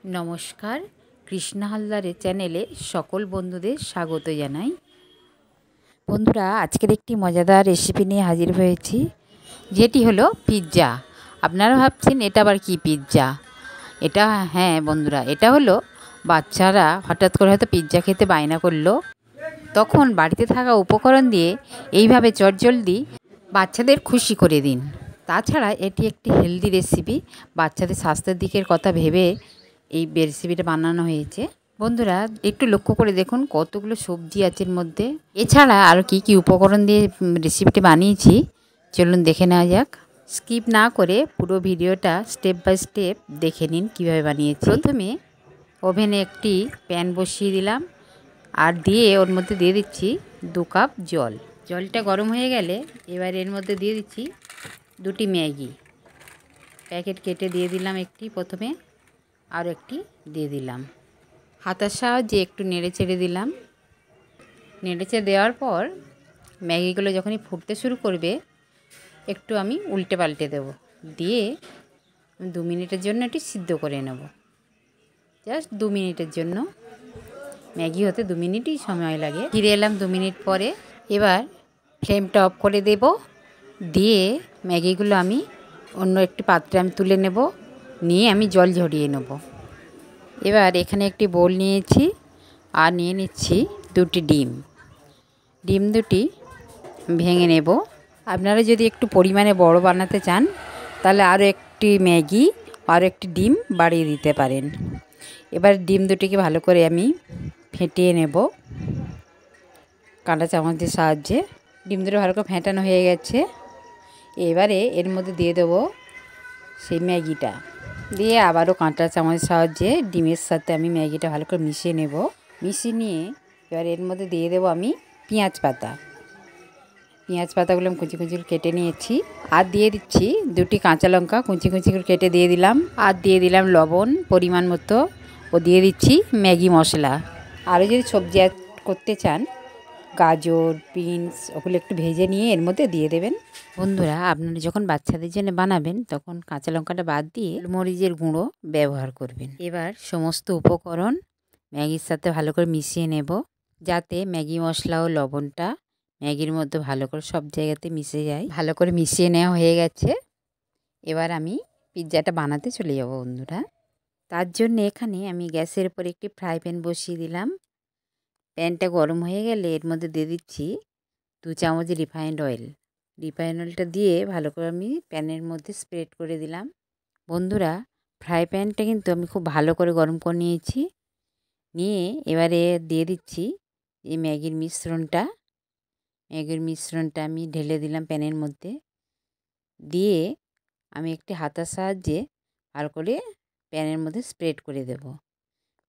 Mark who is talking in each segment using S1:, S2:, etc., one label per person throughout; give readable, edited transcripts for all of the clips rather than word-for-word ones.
S1: নমস্কার, কৃষ্ণা হালদারের চ্যানেলে সকল বন্ধুদের স্বাগত জানাই। বন্ধুরা, আজকের একটি মজাদার রেসিপি নিয়ে হাজির হয়েছি, যেটি হলো পিৎজা। আপনারা ভাবছেন এটা আবার কি পিৎজা? এটা হ্যাঁ বন্ধুরা, এটা হলো বাচ্চারা হঠাৎ করে হয়তো পিৎজা খেতে বায়না করলো, তখন বাড়িতে থাকা উপকরণ দিয়ে এইভাবে চটজলদি বাচ্চাদের খুশি করে দিন। তাছাড়া এটি একটি হেলদি রেসিপি, বাচ্চাদের স্বাস্থ্যের দিকের কথা ভেবে এই রেসিপিটা বানানো হয়েছে। বন্ধুরা, একটু লক্ষ্য করে দেখুন কতগুলো সবজি আছে এর মধ্যে। এছাড়া আরও কি কি উপকরণ দিয়ে রেসিপিটি বানিয়েছি চলুন দেখে নেওয়া যাক। স্কিপ না করে পুরো ভিডিওটা স্টেপ বাই স্টেপ দেখে নিন কীভাবে বানিয়েছি। প্রথমে ওভেনে একটি প্যান বসিয়ে দিলাম আর দিয়ে ওর মধ্যে দিয়ে দিচ্ছি 2 কাপ জল। জলটা গরম হয়ে গেলে এবার এর মধ্যে দিয়ে দিচ্ছি 2টি ম্যাগি প্যাকেট কেটে দিয়ে দিলাম, একটি প্রথমে আর একটি দিয়ে দিলাম। হাতার সাহায্যে একটু নেড়ে চেড়ে দিলাম। নেড়ে চেড়ে দেওয়ার পর ম্যাগিগুলো যখনই ফুটতে শুরু করবে একটু আমি উল্টে পাল্টে দেব, দিয়ে 2 মিনিটের জন্য এটি সিদ্ধ করে নেব। জাস্ট 2 মিনিটের জন্য, ম্যাগি হতে 2 মিনিটই সময় লাগে। ফিরে এলাম 2 মিনিট পরে। এবার ফ্লেমটা অফ করে দেব, দিয়ে ম্যাগিগুলো আমি অন্য একটি পাত্রে আমি তুলে নেব, নিয়ে আমি জল ঝরিয়ে নেব। এবার এখানে একটি বোল নিয়েছি আর নিয়ে নিচ্ছি 2টি ডিম। ডিম 2টি ভেঙে নেব। আপনারা যদি একটু পরিমাণে বড় বানাতে চান তাহলে আরও একটি ম্যাগি আর একটি ডিম বাড়িয়ে দিতে পারেন। এবার ডিম 2টিকে ভালো করে আমি ফেটিয়ে নেব কাঁটা চামচের সাহায্যে। ডিম 2টি ভালো করে ফেটানো হয়ে গেছে। এবারে এর মধ্যে দিয়ে দেবো সেই ম্যাগিটা, দিয়ে আবারও কাঁটা চামচের সাহায্যে ডিমের সাথে আমি ম্যাগিটা ভালো করে মিশিয়ে নেব। মিশিয়ে নিয়ে এবার এর মধ্যে দিয়ে দেবো আমি পেঁয়াজ পাতা। পেঁয়াজ পাতাগুলো আমি কুচি কুচি কেটে নিয়েছি। আর দিয়ে দিচ্ছি 2টি কাঁচা লঙ্কা কুচি কুচি করে কেটে দিয়ে দিলাম। আর দিয়ে দিলাম লবণ পরিমাণ মতো, ও দিয়ে দিচ্ছি ম্যাগি মশলা। আরও যদি সবজি অ্যাড করতে চান, গাজর, বিনস, ওগুলো একটু ভেজে নিয়ে এর মধ্যে দিয়ে দেবেন। বন্ধুরা, আপনারা যখন বাচ্চাদের জন্য বানাবেন তখন কাঁচা লঙ্কাটা বাদ দিয়ে মরিচের গুঁড়ো ব্যবহার করবেন। এবার সমস্ত উপকরণ ম্যাগির সাথে ভালো করে মিশিয়ে নেব, যাতে ম্যাগি মশলা ও লবণটা ম্যাগির মধ্যে ভালো করে সব জায়গাতে মিশে যায়। ভালো করে মিশিয়ে নেওয়া হয়ে গেছে। এবার আমি পিৎজাটা বানাতে চলে যাব বন্ধুরা। তার জন্য এখানে আমি গ্যাসের উপর একটি ফ্রাই প্যান বসিয়ে দিলাম। প্যানটা গরম হয়ে গেলে এর মধ্যে দিয়ে দিচ্ছি 2 চামচ রিফাইন্ড অয়েল। রিফাইন্ড অয়েলটা দিয়ে ভালো করে আমি প্যানের মধ্যে স্প্রেড করে দিলাম। বন্ধুরা, ফ্রাই প্যানটা কিন্তু আমি খুব ভালো করে গরম করে নিয়েছি। নিয়ে এবারে দিয়ে দিচ্ছি এই ম্যাগির মিশ্রণটা। ম্যাগির মিশ্রণটা আমি ঢেলে দিলাম প্যানের মধ্যে, দিয়ে আমি একটি হাতার সাহায্যে ভালো করে প্যানের মধ্যে স্প্রেড করে দেব।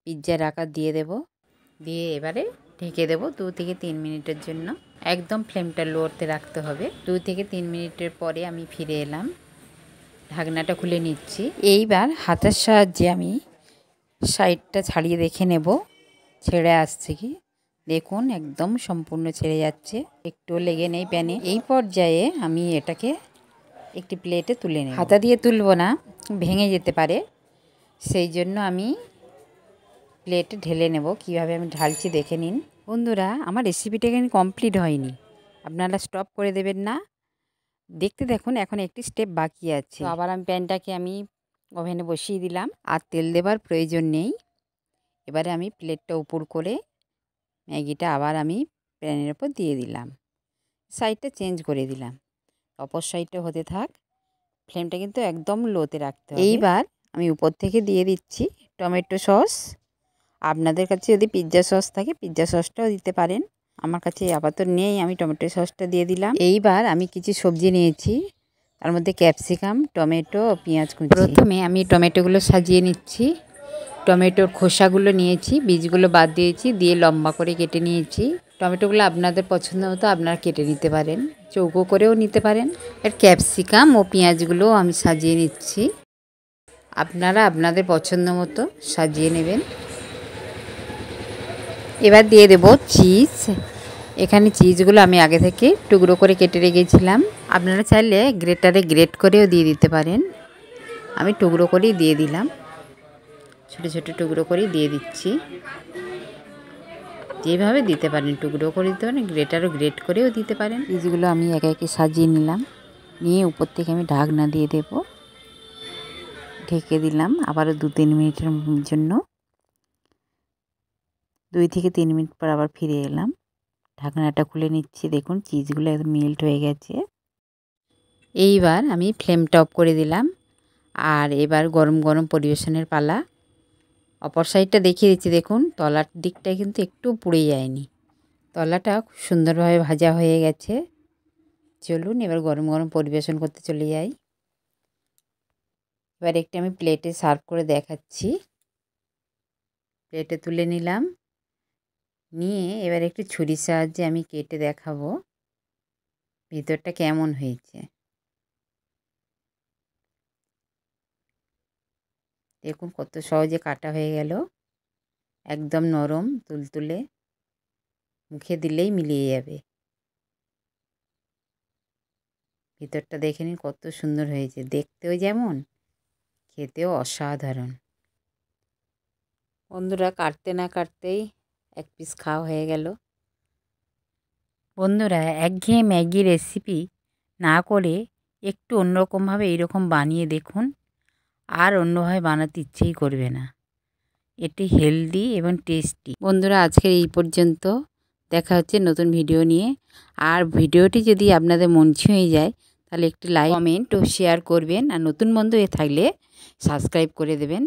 S1: পিৎজার আকার দিয়ে দেব, দিয়ে এবারে ঢেকে দেব 2 থেকে 3 মিনিটের জন্য। একদম ফ্লেমটা লোতে রাখতে হবে। 2 থেকে 3 মিনিটের পরে আমি ফিরে এলাম, ঢাকনাটা খুলে নিচ্ছি। এইবার হাতের সাহায্যে আমি সাইডটা ছাড়িয়ে দেখে নেব ছেড়ে আসছে কি। দেখুন একদম সম্পূর্ণ ছেড়ে যাচ্ছে, একটু লেগে নেই প্যানে। এই পর্যায়ে আমি এটাকে একটি প্লেটে তুলে নেব। হাতা দিয়ে তুলবো না, ভেঙে যেতে পারে, সেই জন্য আমি প্লেটে ঢেলে নেব। কিভাবে আমি ঢালছি দেখে নিন। বন্ধুরা, আমার রেসিপিটা এখানে কমপ্লিট হয়নি, আপনারা স্টপ করে দেবেন না, দেখতে দেখুন এখন একটি স্টেপ বাকি আছে। তো আবার আমি প্যানটাকে আমি ওভেনে বসিয়ে দিলাম, আর তেল দেবার প্রয়োজন নেই। এবারে আমি প্লেটটা উপর করে ম্যাগিটা আবার আমি প্যানের ওপর দিয়ে দিলাম, সাইডটা চেঞ্জ করে দিলাম, অপর সাইডটা হতে থাক। ফ্লেমটা কিন্তু একদম লোতে রাখতে হবে। এইবার আমি উপর থেকে দিয়ে দিচ্ছি টমেটো সস। আপনাদের কাছে যদি পিৎজা সস থাকে পিৎজা সসটাও দিতে পারেন, আমার কাছে আপাতত নেই, আমি টমেটো সসটা দিয়ে দিলাম। এইবার আমি কিছু সবজি নিয়েছি, তার মধ্যে ক্যাপসিকাম, টমেটো ও পেঁয়াজ কুচি। প্রথমে আমি টমেটোগুলো সাজিয়ে নিচ্ছি। টমেটোর খোসাগুলো নিয়েছি, বীজগুলো বাদ দিয়েছি, দিয়ে লম্বা করে কেটে নিয়েছি। টমেটোগুলো আপনাদের পছন্দ মতো আপনারা কেটে নিতে পারেন, চৌকো করেও নিতে পারেন। আর ক্যাপসিকাম ও পেঁয়াজগুলো আমি সাজিয়ে নিচ্ছি, আপনারা আপনাদের পছন্দ মতো সাজিয়ে নেবেন। এবার দিয়ে দেব চিজ। এখানে চিজগুলো আমি আগে থেকে টুকরো করে কেটে রেখেছিলাম, আপনারা চাইলে গ্রেটারে গ্রেট করেও দিয়ে দিতে পারেন, আমি টুকরো করেই দিয়ে দিলাম। ছোটো ছোটো টুকরো করে দিয়ে দিচ্ছি। যেভাবে দিতে পারেন টুকরো করে দিতে পারেন, গ্রেটারও গ্রেট করেও দিতে পারেন। চিজগুলো আমি একে একে সাজিয়ে নিলাম, নিয়ে উপর থেকে আমি ঢাকনা দিয়ে দেব। ঢেকে দিলাম আবারও 2-3 মিনিটের জন্য। 2 থেকে 3 মিনিট পর আবার ফিরে এলাম। ঢাকনাটা খুলে নিচ্ছি, দেখুন চিজগুলো একদম মেল্ট হয়ে গেছে। এইবার আমি ফ্লেমটা অফ করে দিলাম। আর এবার গরম গরম পরিবেশনের পালা। অপর সাইডটা দেখিয়ে দিচ্ছি, দেখুন তলার দিকটায় কিন্তু একটু পুড়ে যায়নি, তলাটা খুব সুন্দরভাবে ভাজা হয়ে গেছে। চলুন এবার গরম গরম পরিবেশন করতে চলে যাই। এবার একটু আমি প্লেটে সার্ভ করে দেখাচ্ছি। প্লেটে তুলে নিলাম, নিয়ে এবার একটু ছুরির সাহায্যে আমি কেটে দেখাবো ভিতরটা কেমন হয়েছে। দেখুন কত সহজে কাটা হয়ে গেল, একদম নরম তুলতুলে, মুখে দিলেই মিলিয়ে যাবে। ভিতরটা দেখে নিন কত সুন্দর হয়েছে, দেখতেও যেমন, খেতেও অসাধারণ। বন্ধুরা কাটতে না কাটতেই এক পিস খাওয়া হয়ে গেল। বন্ধুরা একঘেয়ে ম্যাগি রেসিপি না করে একটু অন্যরকমভাবে এইরকম বানিয়ে দেখুন, আর অন্যভাবে বানাতে ইচ্ছেই করবে না। এটি হেলদি এবং টেস্টি। বন্ধুরা আজকের এই পর্যন্ত, দেখা হচ্ছে নতুন ভিডিও নিয়ে। আর ভিডিওটি যদি আপনাদের মন ছুঁয়ে যায় তাহলে একটি লাইক, কমেন্ট ও শেয়ার করবেন। আর নতুন বন্ধু হয়ে থাকলে সাবস্ক্রাইব করে দেবেন।